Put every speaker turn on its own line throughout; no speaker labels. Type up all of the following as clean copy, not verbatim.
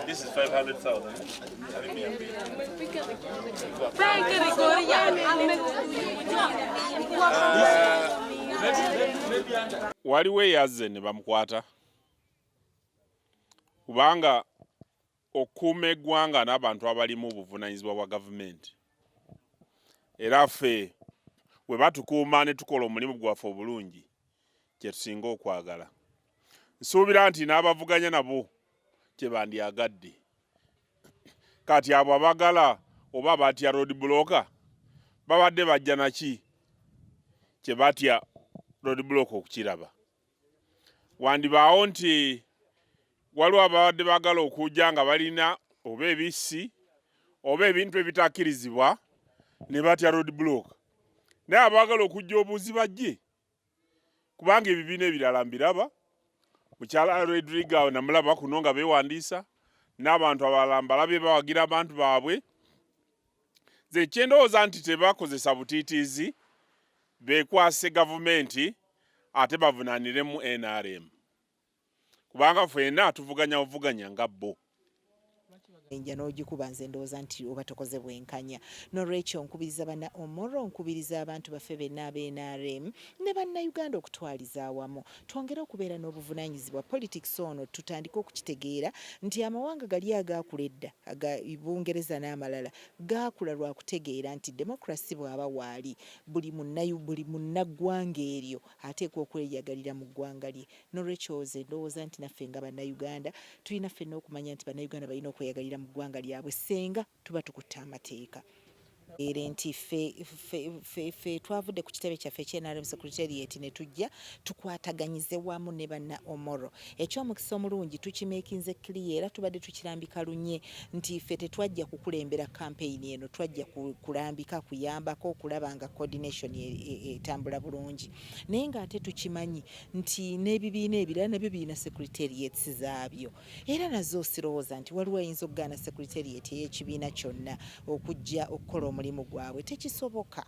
This is 500,000. Waliwo yazze ne bamukwata kubanga okuuma eggwanga n'abantu abalimu obuvunaanyizibwa bwa gavumenti era ffe bwe batukuuma ne tukola omulimu gwaffe obulungi kye tusinga okwagala. Nsuubira nti n'abavuganya nabo kye bandyagadde. Kati abo abagala oba batya road blocker babadde bajja naki kye batya road blocker okukiraba. Wandibaawo nti waliwo ababadde bagala okujja nga balina oba ebisi oba ebintu ebitakkirizibwa ne batya road blocker. Naye abagala okujja obuuzi bajje kubanga ebibiina ebirala mbiraba. Mukyala Rodrigo namulaba kuno nga beewandiisa n'abantu abalala mbalabye bawagira abantu baabwe. Ze kyendowooza nti tebakozesa butiitiizi beekwase gavumenti ate bavunaaniremu NRM kubanga ffenna tuvuganya buvuganya nga bo.
Enja n'ogikuba nze ndowooza nti oba tokoze bwenkanya. N'olwekyo nkubiriza bana OMORO, nkubiriza abantu baffe benna ab'NRM ne bannayuganda okutwaliza awamu. Twongere okubeera n'obuvunaanyizibwa. Politics ono tutandike okukitegeera nti amawanga gali agaakula edda aga Bungereza n'amalala gaakula lwa kutegeera nti demokrasi bw'aba waali buli munnaggwanga eryo ateekwa okweyagalira mu ggwanga lye. N'olwekyo nze ndowooza nti naffe nga bannayuganda tulina ffenna okumanya nti bannayuganda balina okweyagalira mu ggwanga lyabwe senga tuba tukutte amateeka. Era nti fe twavudde ku kitebe kyaffe ky'NRM Secretariat ne tujja tukwataganyize wamu ne banna OMORO. Eky'omukisa omulungi tukimeekinze clear era tubadde tukirambika lunye nti ffe tetwajja kukulembera campaign eno, twajja kulambika kuyambako okulaba nga coordination etambula bulungi. Naye ng'ate tukimanyi nti n'ebibiina ebirala nabyo birina secretariats zaabyo. Era nazo sirowooza nti waliwo ayinza okugaana secretariat ey'ekibiina kyonna okujja okukola omulimu gwabwe. Tekisoboka.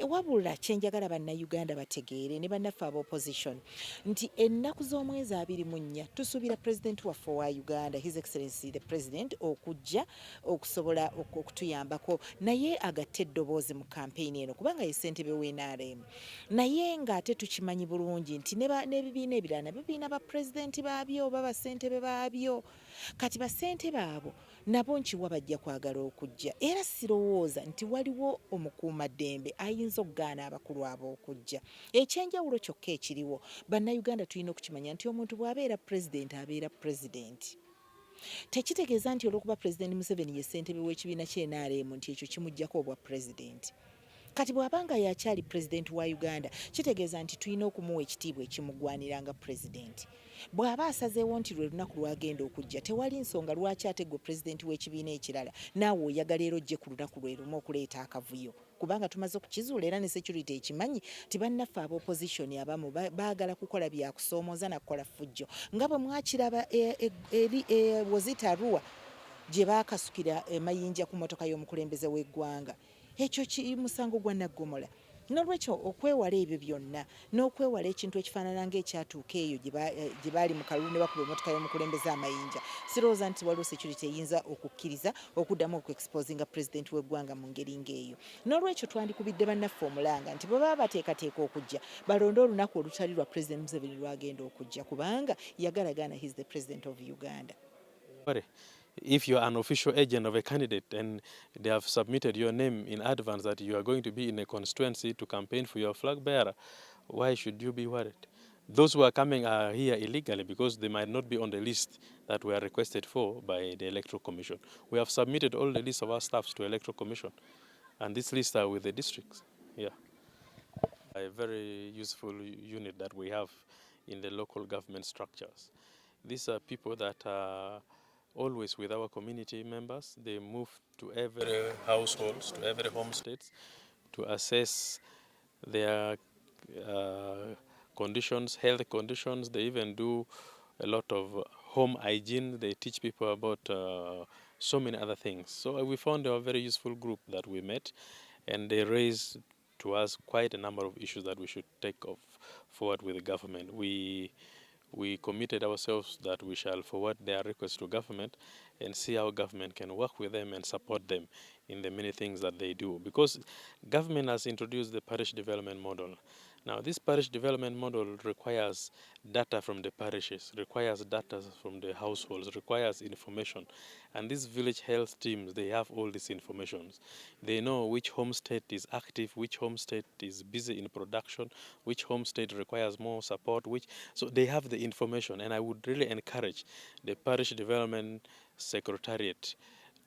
Wabula kyenjagala bannayuganda bategeere ne bannaffe ab'opposition nti ennaku z'omwezi 24 tusuubira President waffe wa Uganda, His Excellency the President, okujja okusobola okutuyambako naye agatte eddoboozi mu campaign eno kubanga ye ssentebe w'NRM. Naye ng'ate tukimanyi bulungi nti n'ebibiina ebirala nabyo birina ba president baabyo oba bassentebe baabyo. kati basente baabo nabo nkiwa bajja kwagala okujja era sirowooza nti waliwo omukuumaddembe ayinza okugaana abakulu abo okujja. Ekyenjawulo kyokka ekiriwo bannayuganda tulina okukimanya nti omuntu bw'abeera pulezidenti abeera pulezidenti. Tekitegeeza nti olw'okuba pulezidenti Museveni ye ssentebe w'ekibiina ky'NRM nti ekyo kimuggyako obwa pulezidenti. Kati bw'abanga yakyali pulezidenti wa Uganda kitegeeza nti tulina okumuwa ekitiibwa ekimugwanira nga pulezidenti. Bw'aba asazeewo nti lwe lunaku lwagenda okujja tewali nsonga lwaki ate gwe pulezidenti w'ekibiina ekirala naawe oyagala era ojje ku lunaku lwe lumu okuleeta akavuyo, kubanga tumaze okukizuula era ne security ekimanyi ti bannaffe ab'opposition abamu baagala kukola byakusoomooza na kukola ffujjo nga bwe mwakiraba eri Wozita-Arua gye baakasukira mayinja ku mmotoka y'omukulembeze w'eggwanga. Ekyo musango gwa naggomola. N'olwekyo okwewala ebyo byonna n'okwewala ekintu ekifaanana ng'ekyatuuka eyo gye baali mu kalulu ne bakuba emmotoka y'omukulembeze amayinja, sirowooza nti waliwo security eyinza okukkiriza okuddamu okuexposinga pulezidenti w'eggwanga mu ngeri ng'eyo. N'olwekyo twandikubidde bannaffe omulanga nti bwe baba bateekateeka okujja balonde olunaku olutali lwa pulezidenti Museveni lwagenda okujja kubanga yagalagaana he is the president of Uganda.
If you are an official agent of a candidate and they have submitted your name in advance that you are going to be in a constituency to campaign for your flag bearer, why should you be worried? Those who are coming are here illegally because they might not be on the list that we are requested for by the Electoral Commission. We have submitted all the lists of our staffs to Electoral Commission, and these lists are with the districts. Yeah, a very useful unit that we have in the local government structures. These are people that are always with our community members. They move to every households, to every homesteads to assess their conditions, health conditions. They even do a lot of home hygiene. They teach people about so many other things. So we found a very useful group that we met, and they raised to us quite a number of issues that we should take forward with the government. We committed ourselves that we shall forward their requests to government and see how government can work with them and support them in the many things that they do. Because government has introduced the parish development model. Now, this parish development model requires data from the parishes, requires data from the households, requires information. And these village health teams, they have all these informations. They know which homestead is active, which homestead is busy in production, which homestead requires more support, so they have the information. And I would really encourage the parish development secretariat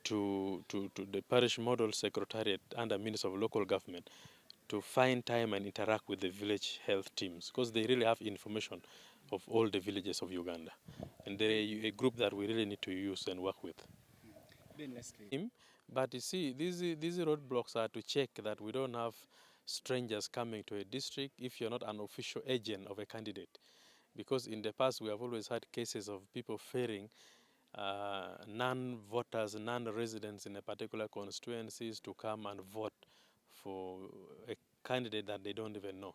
to the parish model secretariat under Minister of Local Government to find time and interact with the village health teams, because they really have information of all the villages of Uganda. And they're a group that we really need to use and work with. But you see, these roadblocks are to check that we don't have strangers coming to a district if you're not an official agent of a candidate. Because in the past, we have always had cases of people fearing non-voters, non-residents in a particular constituencies to come and vote for a candidate that they don't even know.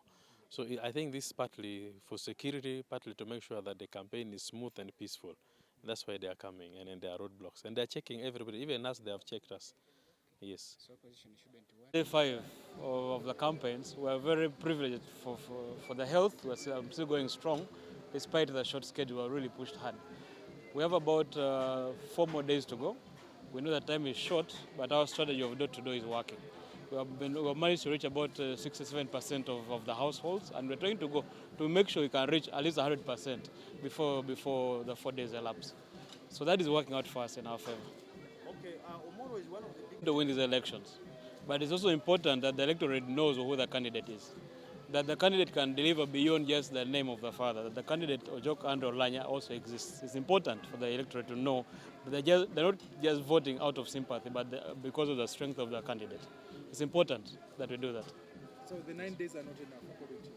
So I think this is partly for security, partly to make sure that the campaign is smooth and peaceful. That's why they are coming, and then there are roadblocks. And they're checking everybody, even us, they have checked us. Yes.
Day 5 of the campaigns, we are very privileged for the health. We're still going strong, despite the short schedule. We're really pushed hard. We have about 4 more days to go. We know that time is short, but our strategy of door-to-door is working. We have managed to reach about 67% of the households, and we're trying to go to make sure we can reach at least 100% before the 4 days elapse. So that is working out for us in our favor.
Okay, OMORO is one of the big...
To win these elections, but it's also important that the electorate knows who the candidate is, that the candidate can deliver beyond just the name of the father, that the candidate Ojok Andrew Lanya also exists. It's important for the electorate to know that they're not just voting out of sympathy, but because of the strength of the candidate. It's important that we do that.
So the 9 days are not enough according to you?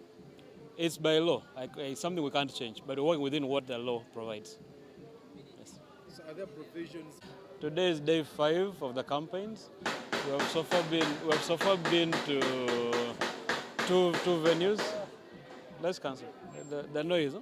It's by law. It's something we can't change, but we're working within what the law provides. Yes.
So are there provisions?
Today is day 5 of the campaigns. We have so far been to two venues. Let's cancel the noise. Huh?